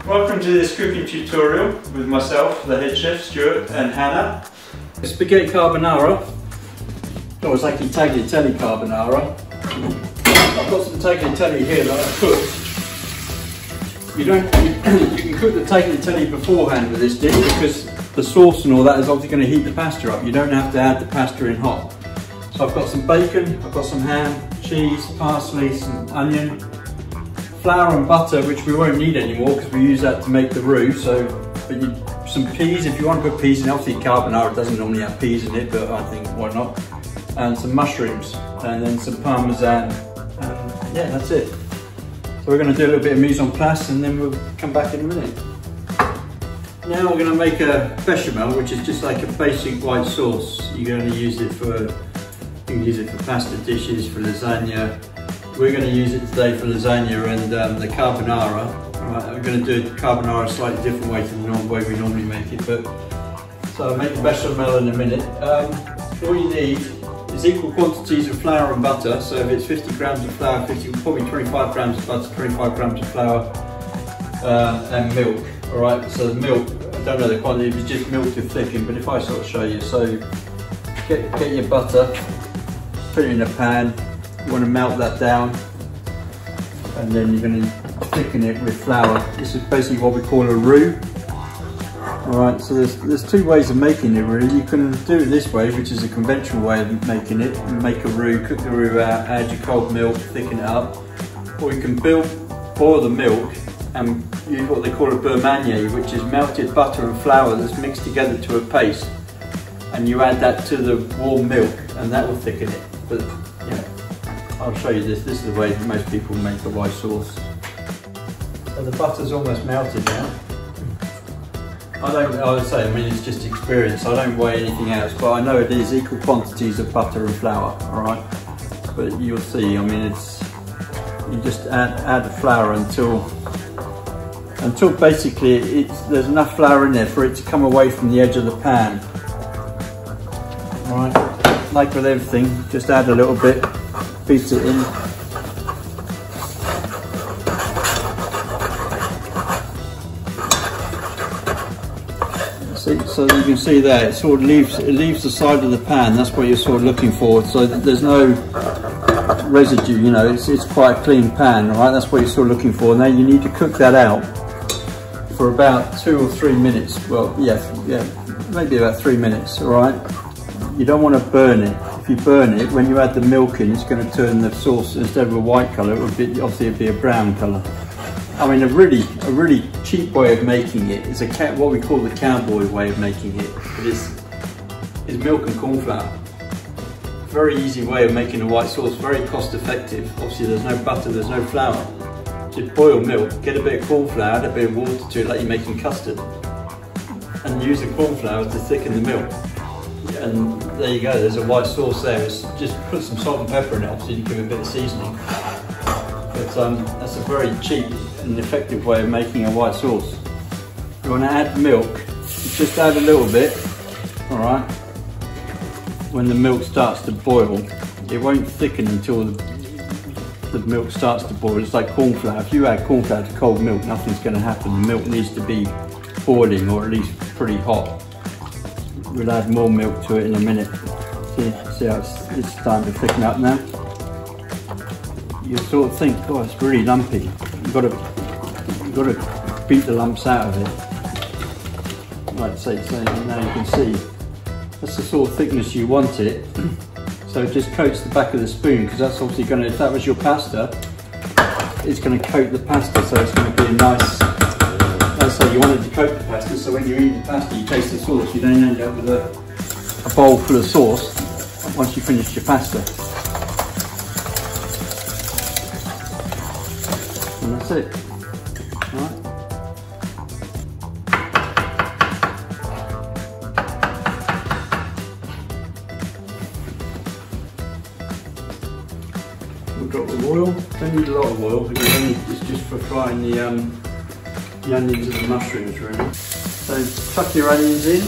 Welcome to this cooking tutorial with myself, the head chef Stuart and Hannah. Spaghetti carbonara, or it's like tagliatelle carbonara. I've got some tagliatelle here that I've cooked. You can cook the tagliatelle beforehand with this dish because the sauce and all that is obviously going to heat the pasta up. You don't have to add the pasta in hot. So I've got some bacon, I've got some ham, cheese, parsley, some onion, flour and butter, which we won't need anymore because we use that to make the roux. So, but some peas, if you want to put peas in. Obviously carbonara doesn't normally have peas in it, but I think why not? And some mushrooms, and then some parmesan, and yeah, that's it. So we're going to do a little bit of mise en place, and then we'll come back in a minute. Now we're going to make a bechamel, which is just like a basic white sauce. You're going to use it for, you can use it for pasta dishes, for lasagna. We're going to use it today for lasagna and the carbonara. Right, I'm going to do the carbonara a slightly different way to the normal way we normally make it. But so I'll make the bechamel in a minute. All you need is equal quantities of flour and butter. So if it's 50 grams of flour, probably 25 grams of butter, 25 grams of flour, and milk. All right. So the milk, I don't know the quantity. If it's just milk to thicken, but if I sort of show you, so get your butter, put it in a pan. You want to melt that down, and then you're going to thicken it with flour. This is basically what we call a roux. Alright, so there's two ways of making the roux. You can do it this way, which is a conventional way of making it. You make a roux, cook the roux out, add your cold milk, thicken it up. Or you can boil the milk and use what they call a beurre manière, which is melted butter and flour that's mixed together to a paste. And you add that to the warm milk, and that will thicken it. But yeah, I'll show you this. This is the way most people make a white sauce. So the butter's almost melted now. I would say, I mean, it's just experience. I don't weigh anything else, but I know it is equal quantities of butter and flour, all right? But you'll see, I mean, you just add the flour until basically there's enough flour in there for it to come away from the edge of the pan. All right, like with everything, just add a little bit, beat it in. So you can see there, it sort of leaves the side of the pan. That's what you're sort of looking for. So there's no residue, you know, it's quite a clean pan, all right? That's what you're sort of looking for. Now you need to cook that out for about 2 or 3 minutes. Well, yeah, maybe about 3 minutes, all right? You don't want to burn it. If you burn it, when you add the milk in, it's going to turn the sauce, instead of a white colour, obviously it'd be a brown colour. I mean, a really cheap way of making it is what we call the cowboy way of making it. It is milk and corn flour. Very easy way of making a white sauce, very cost effective. Obviously there's no butter, there's no flour. Just boil milk, get a bit of corn flour, add a bit of water to it like you're making custard. And use the corn flour to thicken the milk. And there you go, there's a white sauce there. It's just put some salt and pepper in it, obviously you give it a bit of seasoning. But that's a very cheap and effective way of making a white sauce. You want to add milk, just add a little bit, all right? When the milk starts to boil, it won't thicken until the milk starts to boil. It's like corn flour. If you add corn flour to cold milk, nothing's going to happen. The milk needs to be boiling, or at least pretty hot. We'll add more milk to it in a minute. See how it's starting to thicken up now? You sort of think, oh, it's really lumpy. You've got to beat the lumps out of it. Like say now you can see, that's the sort of thickness you want it. So it just coats the back of the spoon, because that's obviously going to, if that was your pasta, it's going to coat the pasta, so it's going to be a nice, let's say you want it to coat the pasta, so when you eat the pasta you taste the sauce, you don't end up with a bowl full of sauce once you finish your pasta. And that's it. All right. We've got the oil. Don't need a lot of oil because it's just for frying the onions and the mushrooms really. So chuck your onions in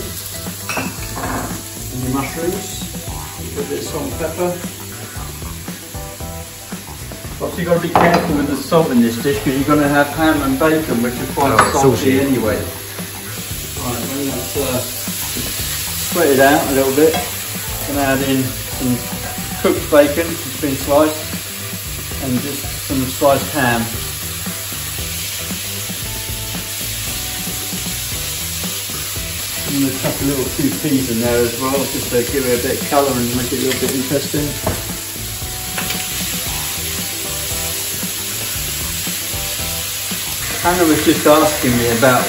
and your mushrooms. A bit of salt and pepper. Obviously you've got to be careful with the salt in this dish because you're going to have ham and bacon, which are quite salty anyway. Right, then let's spread it out a little bit. I'm going to add in some cooked bacon that's been sliced and just some sliced ham. I'm going to chuck a little few peas in there as well, just to give it a bit of colour and make it a little bit interesting. Hannah was just asking me about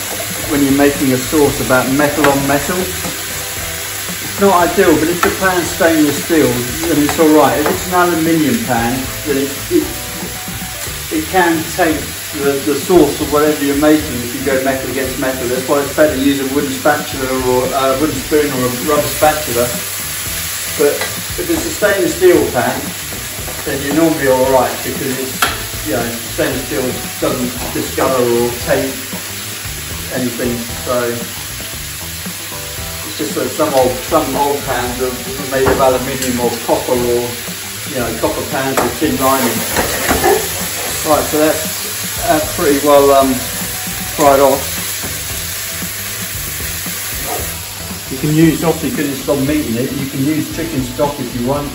when you're making a sauce about metal on metal. It's not ideal, but if the pan's stainless steel, then it's alright. If it's an aluminium pan, then it can take the sauce or whatever you're making if you go metal against metal. That's why it's better to use a wooden spatula or a wooden spoon or a rubber spatula. But if it's a stainless steel pan, then you're normally alright because it's, you know, stainless steel doesn't discolour or taint anything. So it's just that some old pans are made of aluminium or copper, or copper pans with tin lining. Right, so that's pretty well fried off. You can use, obviously because it's got meat in it, you can use chicken stock if you want,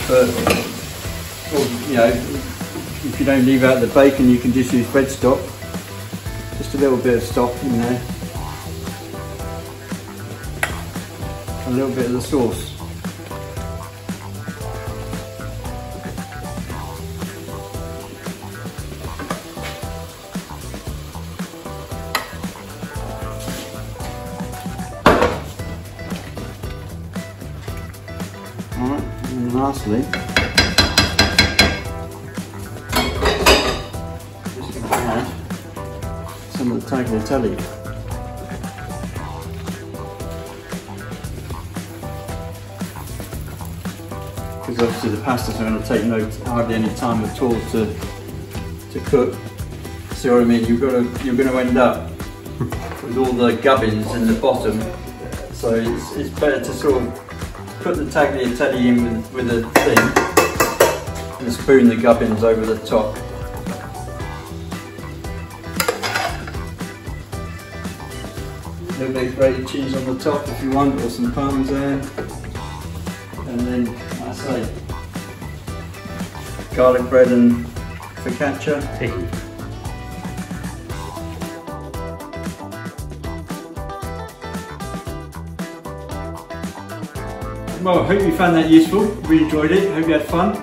but if you don't leave out the bacon, you can just use bread stock. Just a little bit of stock in there, a little bit of the sauce. Alright, and lastly, just going to add some of the tagliatelle. Because obviously the pastas are going to take hardly any time at all to cook. See what I mean? You're going to end up with all the gubbins in the bottom. So it's better to sort of put the tagliatelle in with a thing and spoon the gubbins over the top. A little bit of grated cheese on the top if you want, or some parmesan. And then, like I say, garlic bread and focaccia. Well, I hope you found that useful. Really enjoyed it. Hope you had fun.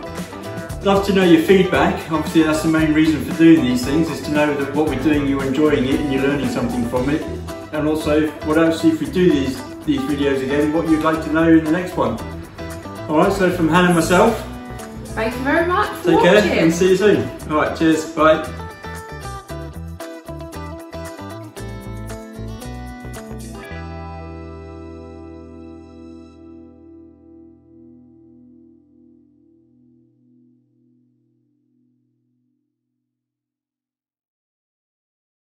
Love to know your feedback. Obviously that's the main reason for doing these things, is to know that what we're doing, you're enjoying it and you're learning something from it. And also, what else, if we do these videos again, what you'd like to know in the next one. Alright, so from Hannah and myself, thank you very much for watching. watching. Take care and see you soon. Alright, cheers, bye.